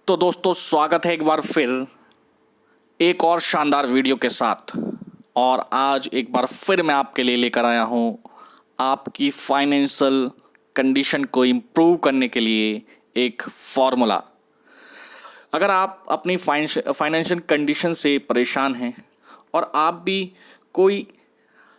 तो दोस्तों स्वागत है एक बार फिर एक और शानदार वीडियो के साथ। और आज एक बार फिर मैं आपके लिए लेकर आया हूँ आपकी फाइनेंशियल कंडीशन को इम्प्रूव करने के लिए एक फॉर्मूला। अगर आप अपनी फाइनेंशियल कंडीशन से परेशान हैं और आप भी कोई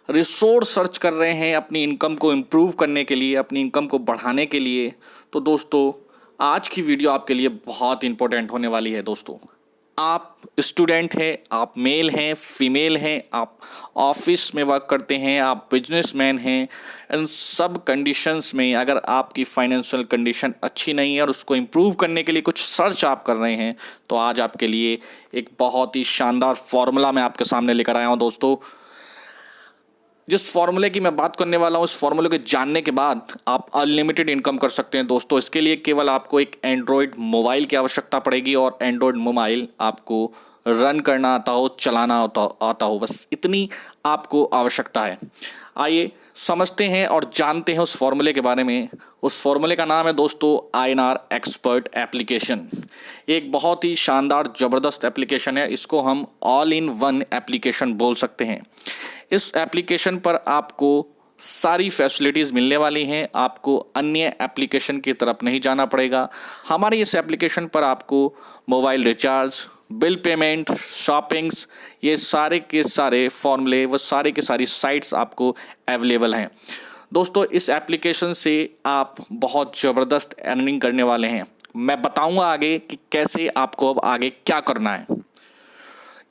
रिसोर्स सर्च कर रहे हैं अपनी इनकम को इम्प्रूव करने के लिए, अपनी इनकम को बढ़ाने के लिए, तो दोस्तों आज की वीडियो आपके लिए बहुत इंपॉर्टेंट होने वाली है। दोस्तों आप स्टूडेंट हैं, आप मेल हैं, फीमेल हैं, आप ऑफिस में वर्क करते हैं, आप बिजनेसमैन हैं, इन सब कंडीशंस में अगर आपकी फाइनेंशियल कंडीशन अच्छी नहीं है और उसको इम्प्रूव करने के लिए कुछ सर्च आप कर रहे हैं, तो आज आपके लिए एक बहुत ही शानदार फॉर्मूला मैं आपके सामने लेकर आया हूँ। दोस्तों जिस फॉर्मूले की मैं बात करने वाला हूँ, उस फॉर्मूले को जानने के बाद आप अनलिमिटेड इनकम कर सकते हैं। दोस्तों इसके लिए केवल आपको एक एंड्रॉयड मोबाइल की आवश्यकता पड़ेगी और एंड्रॉयड मोबाइल आपको रन करना आता हो, चलाना आता हो, बस इतनी आपको आवश्यकता है। आइए समझते हैं और जानते हैं उस फॉर्मूले के बारे में। उस फॉर्मूले का नाम है दोस्तों INR एक्सपर्ट एप्लीकेशन। एक बहुत ही शानदार ज़बरदस्त एप्लीकेशन है, इसको हम ऑल इन वन एप्लीकेशन बोल सकते हैं। इस एप्लीकेशन पर आपको सारी फैसिलिटीज़ मिलने वाली हैं, आपको अन्य एप्लीकेशन की तरफ नहीं जाना पड़ेगा। हमारे इस एप्लीकेशन पर आपको mobile recharge, bill payment, shoppings, ये सारे के सारे फॉर्मूले, वो सारे के सारी साइट्स आपको अवेलेबल हैं। दोस्तों इस एप्लीकेशन से आप बहुत ज़बरदस्त अर्निंग करने वाले हैं। मैं बताऊंगा आगे कि कैसे आपको अब आगे क्या करना है,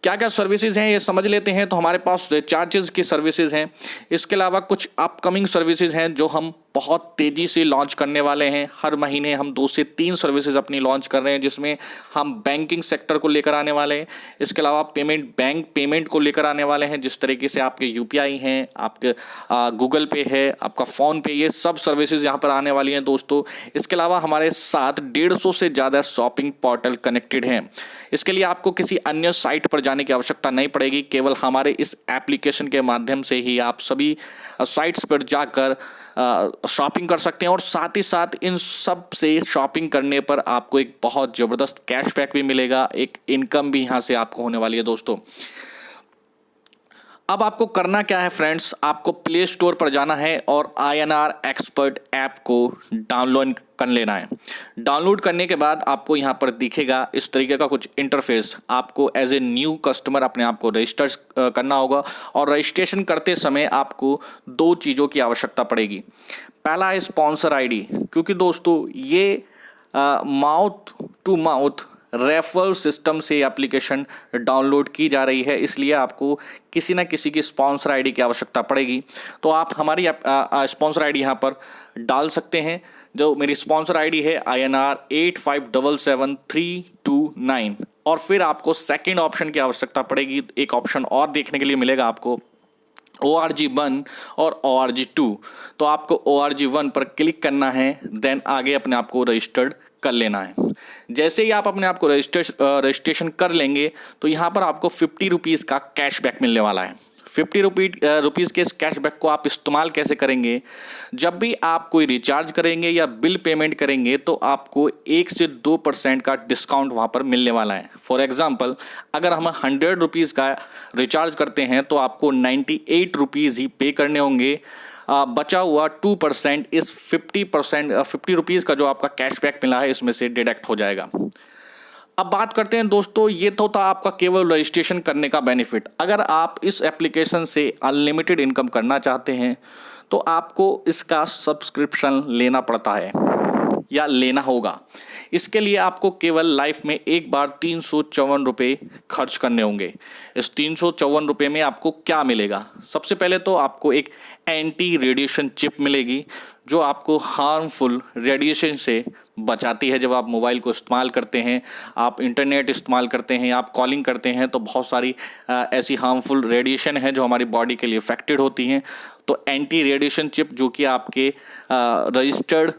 क्या क्या सर्विसेज हैं ये समझ लेते हैं। तो हमारे पास रिचार्जेस की सर्विसेज हैं, इसके अलावा कुछ अपकमिंग सर्विसेज हैं जो हम बहुत तेज़ी से लॉन्च करने वाले हैं। हर महीने हम 2 से 3 सर्विसेज अपनी लॉन्च कर रहे हैं, जिसमें हम बैंकिंग सेक्टर को लेकर आने वाले हैं। इसके अलावा बैंक पेमेंट को लेकर आने वाले हैं, जिस तरीके से आपके UPI हैं, आपके गूगल पे है, आपका फ़ोन पे, ये सब सर्विसेज यहाँ पर आने वाली हैं दोस्तों। इसके अलावा हमारे साथ 150 से ज़्यादा शॉपिंग पोर्टल कनेक्टेड हैं। इसके लिए आपको किसी अन्य साइट पर जाने की आवश्यकता नहीं पड़ेगी, केवल हमारे इस एप्लीकेशन के माध्यम से ही आप सभी साइट्स पर जाकर शॉपिंग कर सकते हैं। और साथ ही साथ इन सब से शॉपिंग करने पर आपको एक बहुत ज़बरदस्त कैशबैक भी मिलेगा, एक इनकम भी यहाँ से आपको होने वाली है। दोस्तों अब आपको करना क्या है फ्रेंड्स, आपको प्ले स्टोर पर जाना है और INR एक्सपर्ट ऐप को डाउनलोड कर लेना है। डाउनलोड करने के बाद आपको यहाँ पर दिखेगा इस तरीके का कुछ इंटरफेस। आपको एज ए न्यू कस्टमर अपने आप को रजिस्टर करना होगा और रजिस्ट्रेशन करते समय आपको 2 चीज़ों की आवश्यकता पड़ेगी। पहला है स्पॉन्सर ID, क्योंकि दोस्तों ये mouth to mouth referral system से एप्लीकेशन डाउनलोड की जा रही है, इसलिए आपको किसी ना किसी की स्पॉन्सर ID की आवश्यकता पड़ेगी। तो आप हमारी स्पॉन्सर ID यहाँ पर डाल सकते हैं। जो मेरी स्पॉन्सर ID है INR 8577329। और फिर आपको सेकेंड ऑप्शन की आवश्यकता पड़ेगी। एक ऑप्शन और देखने के लिए मिलेगा आपको, ORG1 और ORG2। तो आपको ORG1 पर क्लिक करना है, देन आगे अपने आप को रजिस्टर्ड कर लेना है। जैसे ही आप अपने आप को रजिस्ट्रेशन कर लेंगे तो यहाँ पर आपको 50 रुपीज़ का कैशबैक मिलने वाला है। 50 रुपीज़ के इस कैशबैक को आप इस्तेमाल कैसे करेंगे, जब भी आप कोई रिचार्ज करेंगे या बिल पेमेंट करेंगे तो आपको 1 से 2% का डिस्काउंट वहाँ पर मिलने वाला है। फॉर एग्जांपल अगर हम 100 रुपीज़ का रिचार्ज करते हैं तो आपको 98 रुपीज़ ही पे करने होंगे। बचा हुआ 2% इस 50 रुपीज़ का जो आपका कैशबैक मिला है इसमें से डिडक्ट हो जाएगा। अब बात करते हैं दोस्तों, ये तो था आपका केवल रजिस्ट्रेशन करने का बेनिफिट। अगर आप इस एप्लीकेशन से अनलिमिटेड इनकम करना चाहते हैं तो आपको इसका सब्सक्रिप्शन लेना पड़ता है या लेना होगा। इसके लिए आपको केवल लाइफ में एक बार 354 रुपये खर्च करने होंगे। इस 354 रुपये में आपको क्या मिलेगा, सबसे पहले तो आपको एक एंटी रेडिएशन चिप मिलेगी जो आपको हार्मफुल रेडिएशन से बचाती है। जब आप मोबाइल को इस्तेमाल करते हैं, आप इंटरनेट इस्तेमाल करते हैं, आप कॉलिंग करते हैं, तो बहुत सारी ऐसी हार्मफुल रेडिएशन है जो हमारी बॉडी के लिए इफेक्टेड होती हैं। तो एंटी रेडिएशन चिप जो कि आपके रजिस्टर्ड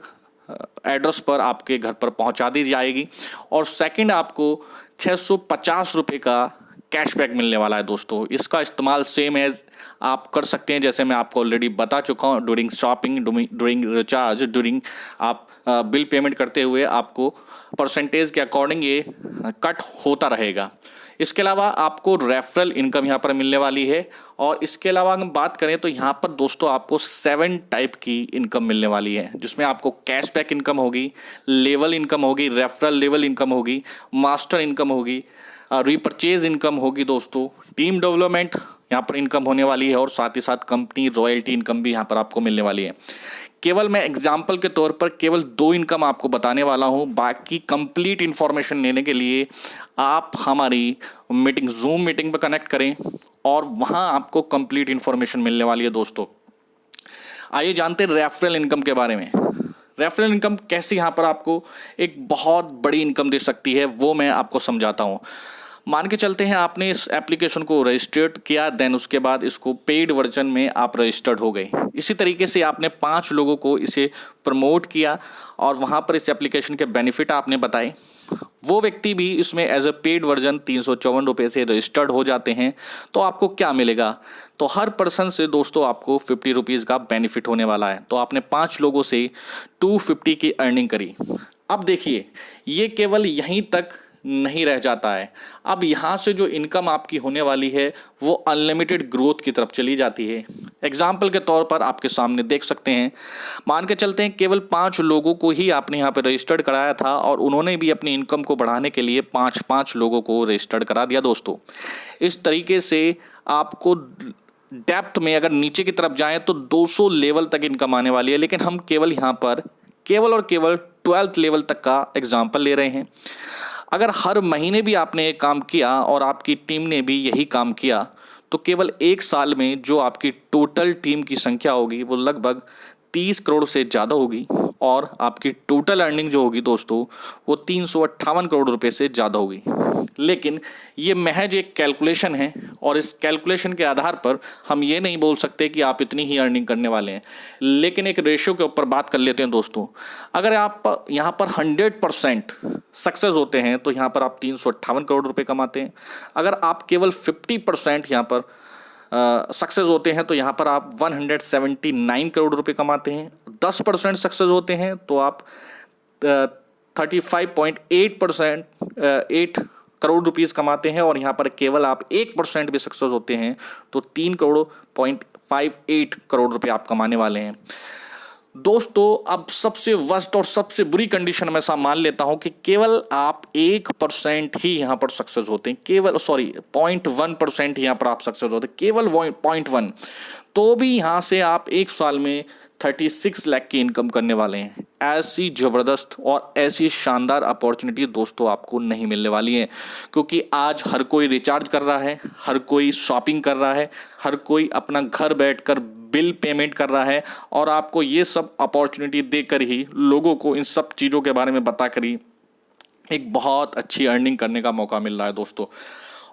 एड्रेस पर आपके घर पर पहुंचा दी जाएगी। और सेकंड आपको 650 रुपये का कैशबैक मिलने वाला है दोस्तों। इसका इस्तेमाल सेम एज आप कर सकते हैं, जैसे मैं आपको ऑलरेडी बता चुका हूँ, during shopping, during recharge, during आप बिल पेमेंट करते हुए आपको परसेंटेज के अकॉर्डिंग ये कट होता रहेगा। इसके अलावा आपको रेफरल इनकम यहाँ पर मिलने वाली है। और इसके अलावा अगर बात करें तो यहाँ पर दोस्तों आपको 7 टाइप की इनकम मिलने वाली है, जिसमें आपको कैशबैक इनकम होगी, लेवल इनकम होगी, रेफरल लेवल इनकम होगी, मास्टर इनकम होगी, रीपरचेज इनकम होगी दोस्तों, टीम डेवलपमेंट यहाँ पर इनकम होने वाली है, और साथ ही साथ कंपनी रॉयल्टी इनकम भी यहाँ पर आपको मिलने वाली है। केवल मैं एग्जाम्पल के तौर पर केवल 2 इनकम आपको बताने वाला हूँ। बाकी कंप्लीट इन्फॉर्मेशन लेने के लिए आप हमारी मीटिंग, जूम मीटिंग पर कनेक्ट करें और वहाँ आपको कंप्लीट इन्फॉर्मेशन मिलने वाली है दोस्तों। आइए जानते हैं रेफरल इनकम के बारे में। रेफरल इनकम कैसे यहाँ पर आपको एक बहुत बड़ी इनकम दे सकती है, वो मैं आपको समझाता हूँ। मान के चलते हैं आपने इस एप्लीकेशन को रजिस्टर्ड किया, देन उसके बाद इसको पेड वर्जन में आप रजिस्टर्ड हो गए। इसी तरीके से आपने 5 लोगों को इसे प्रमोट किया और वहाँ पर इस एप्लीकेशन के बेनिफिट आपने बताए। वो व्यक्ति भी इसमें एज ए पेड वर्जन 354 रुपये से रजिस्टर्ड हो जाते हैं। तो आपको क्या मिलेगा? तो हर पर्सन से दोस्तों आपको 50 रुपीज़ का बेनिफिट होने वाला है। तो आपने 5 लोगों से 250 की अर्निंग करी। अब देखिए, ये केवल यहीं तक नहीं रह जाता है। अब यहाँ से जो इनकम आपकी होने वाली है वो अनलिमिटेड ग्रोथ की तरफ चली जाती है। एग्जाम्पल के तौर पर आपके सामने देख सकते हैं, मान के चलते हैं केवल 5 लोगों को ही आपने यहाँ पे रजिस्टर्ड कराया था और उन्होंने भी अपनी इनकम को बढ़ाने के लिए 5 लोगों को रजिस्टर्ड करा दिया दोस्तों। इस तरीके से आपको डेप्थ में अगर नीचे की तरफ जाएं तो 200 लेवल तक इनकम आने वाली है। लेकिन हम केवल यहाँ पर केवल और केवल 12th लेवल तक का एग्जाम्पल ले रहे हैं। अगर हर महीने भी आपने एक काम किया और आपकी टीम ने भी यही काम किया तो केवल 1 साल में जो आपकी टोटल टीम की संख्या होगी वो लगभग 30 करोड़ से ज़्यादा होगी और आपकी टोटल अर्निंग जो होगी दोस्तों वो 358 करोड़ रुपए से ज़्यादा होगी। लेकिन ये महज एक कैलकुलेशन है और इस कैलकुलेशन के आधार पर हम ये नहीं बोल सकते कि आप इतनी ही अर्निंग करने वाले हैं। लेकिन एक रेशियो के ऊपर बात कर लेते हैं दोस्तों। अगर आप यहाँ पर 100% सक्सेस होते हैं तो यहाँ पर आप 358 करोड़ रुपए कमाते हैं। अगर आप केवल 50% यहाँ पर सक्सेस होते हैं तो यहाँ पर आप 179 करोड़ रुपए कमाते हैं। 10% सक्सेस होते हैं तो आप 35.8 करोड़ रुपीज़ कमाते हैं। और यहाँ पर केवल आप 1% भी सक्सेस होते हैं तो 3.58 करोड़ रुपए आप कमाने वाले हैं दोस्तों। अब सबसे वर्स्ट और सबसे बुरी कंडीशन में मान लेता हूं कि केवल आप 1% ही यहां पर सक्सेस होते हैं, केवल 0.1% ही यहां पर आप सक्सेस होते हैं, केवल 0.1, तो भी यहां से आप 1 साल में 36 लाख की इनकम करने वाले हैं। ऐसी ज़बरदस्त और ऐसी शानदार अपॉर्चुनिटी दोस्तों आपको नहीं मिलने वाली है, क्योंकि आज हर कोई रिचार्ज कर रहा है, हर कोई शॉपिंग कर रहा है, हर कोई अपना घर बैठकर बिल पेमेंट कर रहा है और आपको ये सब अपॉर्चुनिटी देकर ही, लोगों को इन सब चीज़ों के बारे में बताकर ही एक बहुत अच्छी अर्निंग करने का मौका मिल रहा है दोस्तों।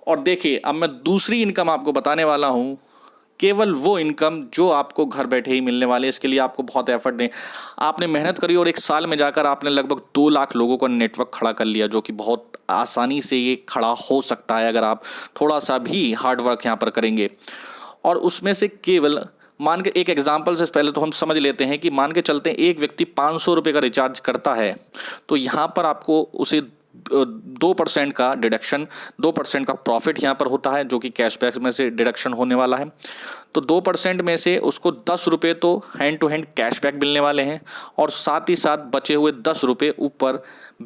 और देखिए, अब मैं दूसरी इनकम आपको बताने वाला हूँ, केवल वो इनकम जो आपको घर बैठे ही मिलने वाले। इसके लिए आपको बहुत एफर्ट दें, आपने मेहनत करी और 1 साल में जाकर आपने लगभग 2 लाख लोगों का नेटवर्क खड़ा कर लिया, जो कि बहुत आसानी से ये खड़ा हो सकता है अगर आप थोड़ा सा भी हार्ड वर्क यहाँ पर करेंगे। और उसमें से केवल मान के एक एग्जाम्पल से पहले तो हम समझ लेते हैं कि मान के चलते हैं एक व्यक्ति 500 रुपये का रिचार्ज करता है तो यहाँ पर आपको उसे 2% का डिडक्शन, 2% का प्रॉफिट यहाँ पर होता है, जो कि कैशबैक में से डिडक्शन होने वाला है। तो 2% में से उसको 10 रुपये तो हैंड टू हैंड कैशबैक मिलने वाले हैं और साथ ही साथ बचे हुए 10 रुपये ऊपर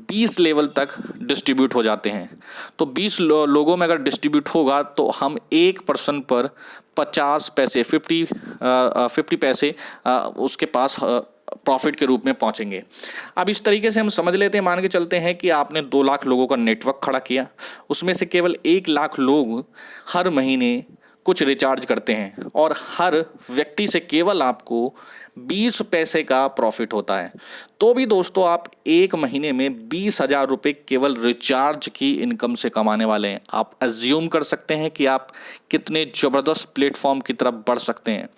20 लेवल तक डिस्ट्रीब्यूट हो जाते हैं। तो 20 लोगों में अगर डिस्ट्रीब्यूट होगा तो हम एक पर्सन पर 50 पैसे 50 पैसे उसके पास प्रॉफिट के रूप में पहुंचेंगे। अब इस तरीके से हम समझ लेते हैं, मान के चलते हैं कि आपने 2 लाख लोगों का नेटवर्क खड़ा किया, उसमें से केवल 1 लाख लोग हर महीने कुछ रिचार्ज करते हैं और हर व्यक्ति से केवल आपको 20 पैसे का प्रॉफिट होता है। तो भी दोस्तों आप 1 महीने में 20,000 रुपये केवल रिचार्ज की इनकम से कमाने वाले हैं। आप अज्यूम कर सकते हैं कि आप कितने ज़बरदस्त प्लेटफॉर्म की तरफ बढ़ सकते हैं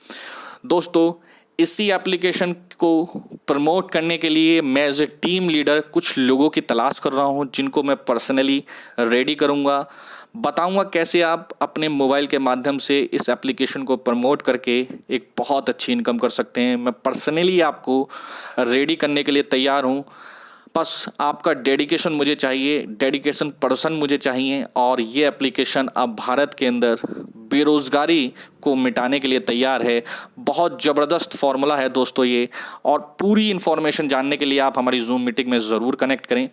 दोस्तों। इसी एप्लीकेशन को प्रमोट करने के लिए मैं एज ए टीम लीडर कुछ लोगों की तलाश कर रहा हूं, जिनको मैं पर्सनली रेडी करूंगा। बताऊंगा कैसे आप अपने मोबाइल के माध्यम से इस एप्लीकेशन को प्रमोट करके एक बहुत अच्छी इनकम कर सकते हैं। मैं पर्सनली आपको रेडी करने के लिए तैयार हूं, बस आपका डेडिकेशन मुझे चाहिए, डेडिकेशन पर्सन मुझे चाहिए। और ये एप्लीकेशन अब भारत के अंदर बेरोज़गारी को मिटाने के लिए तैयार है। बहुत ज़बरदस्त फॉर्मूला है दोस्तों ये। और पूरी इन्फॉर्मेशन जानने के लिए आप हमारी जूम मीटिंग में ज़रूर कनेक्ट करें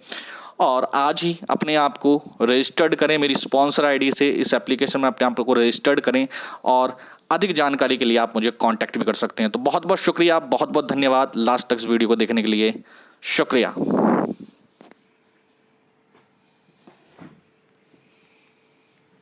और आज ही अपने आप को रजिस्टर्ड करें मेरी स्पॉन्सर आईडी से। इस एप्लीकेशन में अपने आप को रजिस्टर्ड करें और अधिक जानकारी के लिए आप मुझे कांटेक्ट भी कर सकते हैं। तो बहुत बहुत शुक्रिया, बहुत बहुत धन्यवाद लास्ट तक इस वीडियो को देखने के लिए। शुक्रिया।